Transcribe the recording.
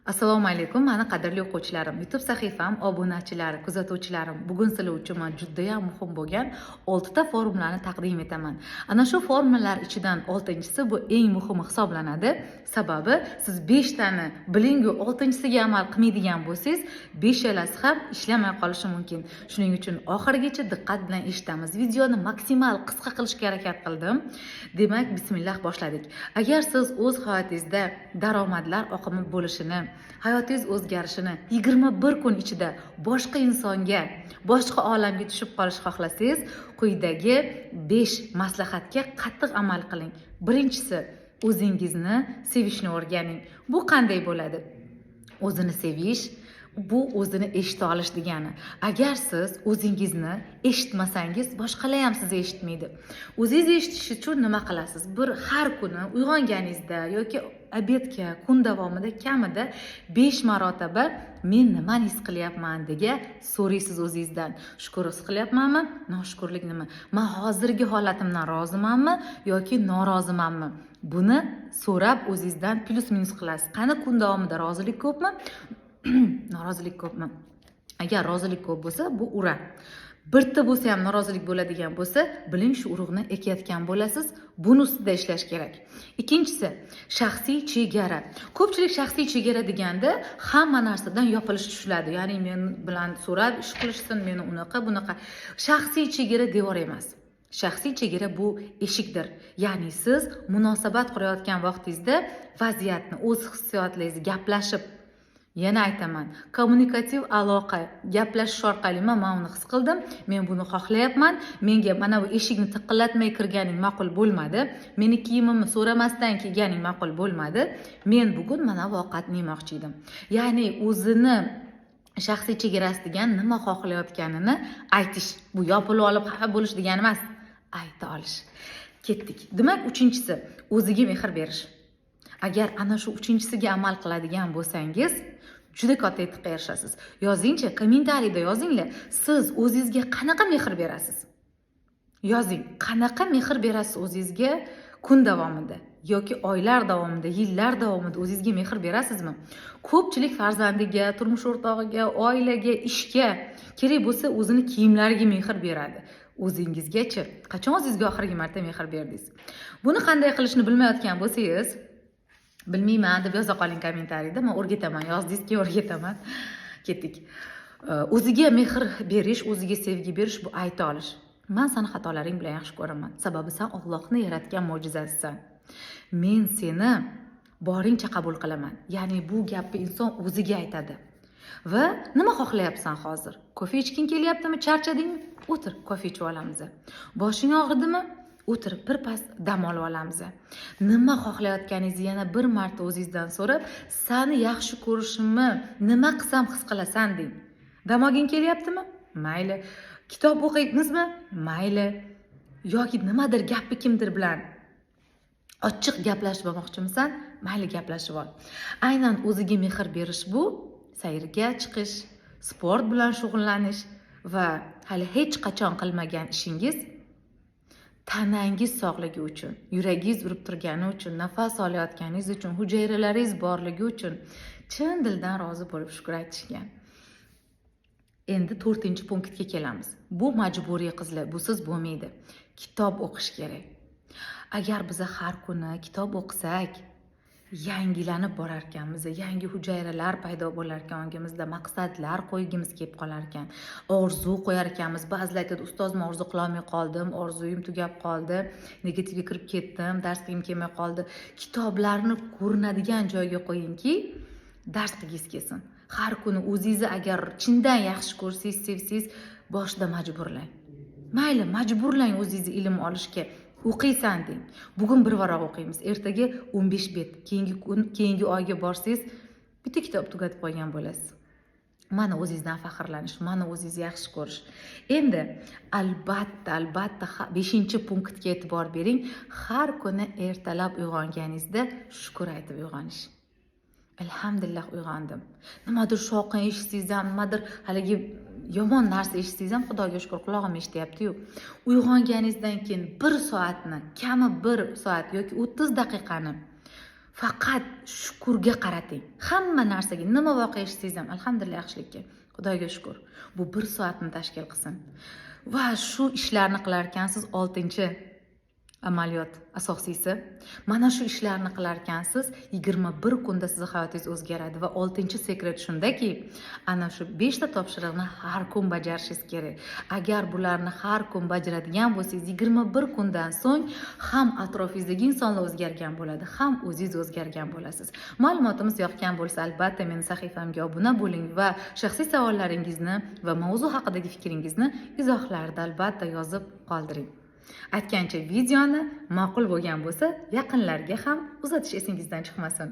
Assalomu alaykum, mani qadrli o'quvchilarim, YouTube sahifam, obunachilar, kuzatuvchilarim. Bugun sizlar uchun men juda ham muhim bo'lgan 6 ta formulani taqdim etaman. Ana shu formulalar ichidan 6-si bu eng muhimi hisoblanadi. Sababi siz 5 tani bilingu 6-siga amal qilmaydigan bo'lsangiz, 5alasi ham ishlamay qolishi mumkin. Shuning uchun oxirigacha diqqat bilan eshitamiz. Videoni maksimal qisqa qilishga harakat qildim. Demak, bismillah boshladik. Agar siz o'z hayotingizda daromadlar oqimi bo'lishini, hayotingiz o'zgarishini 21 kun ichida boshqa insonga, boshqa olamga tushib qolishni xohlasangiz, quyidagi 5 maslahatga qattiq amal qiling. Birinchisi, o'zingizni sevishni o'rganing. Bu qanday bo'ladi? O'zini sevish bu o'zini eshita olish degani. Agar siz o'zingizni eshitmasangiz, boshqalar ham sizni eshitmaydi. O'zingizni eshitish uchun nima qilasiz? Bir har kuni uyg'onganingizda yoki obedga kun davomida kamida 5 marotaba men nimani his qilyapman degan so'raysiz o'zingizdan. Shukur his qilyapmanmi? Noshukurlik nima? Men hozirgi holatimdan rozimanmi yoki norozimanmi? Buni so'rab o'zingizdan plus minus qilasiz. Qani kun davomida rozilik ko'pmi? Norozilik ko'pmi? Agar rozilik ko'p bo'lsa, bu ura. Birta bo'lsa ham norozilik bo'ladigan bo'lsa, biling shu urug'ni ekayotgan bo'lasiz. Buni ustida ishlash kerak. Ikkinchisi, shaxsiy chegara. Ko'pchilik shaxsiy chegara deganda hamma narsadan yopilish tushiladi. Ya'ni men bilan so'rab ish qilishsin, meni unaqa, bunaqa. Shaxsiy chegara devor emas. Shaxsiy chegara bu eshikdir. Ya'ni siz munosabat qurayotgan vaqtingizda vaziyatni, o'z hissiyotlaringizni gaplashib, yana aytaman, kommunikativ aloqa, gaplashish orqali men uni his qildim, men buni xohlayapman, menga mana bu eshikni tiqillatmay kirganing ma'qul bo'lmadi, meni kiyimimni so'ramasdan kiyganing ma'qul bo'lmadi, men bugun mana bu ovqatni yemoqchi edim. Ya'ni o'zini shaxsiy chegarasi degan nima xohlayotganini aytish. Bu yopilib olib xafa bo'lish degani emas, ayta olish. Ketdik. Demak, 3-si o'ziga mehr berish. Agar ana shu 3-siga amal qiladigan bo'lsangiz, juda katta yutuqqa erishasiz. Yozingchi, kommentariyda yozinglar. Siz o'zingizga qanaqa mehr berasiz? Yozing, qanaqa mehr berasiz o'zingizga kun davomida yoki oylar davomida, yillar davomida o'zingizga mehr berasizmi? Ko'pchilik farzandiga, turmush o'rtog'iga, oilaga, ishga, kerak bo'lsa o'zini kiyimlariga mehr beradi. O'zingizgachi qachon o'zingizga oxirgi marta mehr berdingiz? Buni qanday qilishni bilmayotgan bo'lsangiz, bilmayman deb yoza qoling kommentariyda, men o'rgataman, yozdingizki o'rgataman. Ketdik. O'ziga mehr berish, o'ziga sevgi berish bu ayta olish. Men seni xatolaring bilan yaxshi ko'raman. Sababi sen Allohning yaratgan mo'jizasisan. Men seni boringcha qabul qilaman. Ya'ni bu gapni inson o'ziga aytadi. Va nima xohlayapsan hozir? Kofe ichging kelyaptimi? Charchadingmi? O'tir, kofe ichib olamiz. Boshing og'ridimi? O'tirib birpas dam olib olamiz. Nima xohlayotganingizni yana bir marta o'zingizdan so'rab, seni yaxshi ko'rishimni nima qilsam his qilasan deng. Dam olging kelyaptimi? Mayli. Kitob o'qiymizmi? Mayli. Yoki nimadir gapni kimdir bilan ochiq gaplashib olmoqchimisan? Mayli, gaplashib ol. Aynan o'ziga mehr berish bu sayrga chiqish, sport bilan shug'ullanish va hali hech qachon qilmagan ishingiz, tanangiz sog'ligi uchun, yuragingiz urib turgani uchun, nafas olayotganingiz uchun, hujayralaringiz borligi uchun chin dildan rozi bo'lib shukr aytishgan. Endi 4-punktga kelamiz. Bu majburiy qizlar, busiz bo'lmaydi. Kitob o'qish kerak. Agar biz har kuni kitob o'qisak, yangilanib borar ekanmiz, yangi hujayralar paydo bo'lar ekan, ongimizda maqsadlar qo'ygimiz kelib qolar ekan, orzu qo'yar ekanmiz. Ba'zilar aytadi, ustozim orzu qila olmay qoldim, orzuyim tugab qoldi, negativga kirib ketdim, dars qilgim kelmay qoldi. Kitoblarni ko'rinadigan joyga qo'yingki, dars qilgingiz kelsin. Har kuni o'zingizni agar chindan yaxshi ko'rsangiz, sevsangiz, boshida majburlang. Mayli, majburlang o'zingizni ilm olishga. O'qiysan deng. Bugun bir varaq o'qiymiz, ertaga 15 bet. Keyingi oyga borsangiz, bitta kitob tugatib qo'ygan bo'lasiz. Mana o'zingizdan faxrlanish, mana o'zingizni yaxshi ko'rish. Endi albatta 5-punktga e'tibor bering. Har kuni ertalab uyg'onganingizda shukr aytib uyg'onish. Alhamdulillah uyg'ondim. Nimadir shovqin eshitsangiz ham, nimadir haligi yomon narsa eshitsangiz ham, Xudoga shukr, quloqim eshityapti-yu. Uyg'onganingizdan keyin 1 soatni, kami 1 soat yoki 30 daqiqani Faqat shukurga qarating. Hamma narsaga, nima voqea eshitsangiz ham alhamdulillah yaxshilikka. Xudoga shukur. Bu 1 soatni tashkil qilsin. Va shu ishlarni qilar ekansiz 6-chi amaliyot asosiysi. Mana shu ishlarni qilar ekansiz 21 kunda sizning hayotingiz o'zgaradi va 6-chi sekret shundaki, ana shu 5 ta topshiriqni har kun bajarishingiz kerak. Agar bularni har kun bajaradigan bo'lsangiz, 21 kundan so'ng ham atrofingizdagi insonlar o'zgargan bo'ladi, ham o'zingiz o'zgargan bo'lasiz. Ma'lumotimiz yoqgan bo'lsa, albatta meni sahifamga obuna bo'ling va shaxsiy savollaringizni va mavzu haqidagi fikringizni izohlarda albatta yozib qoldiring. Aytgancha videoni ma'qul bo'lgan bo'lsa, yaqinlarga ham uzatish esingizdan chiqmasin.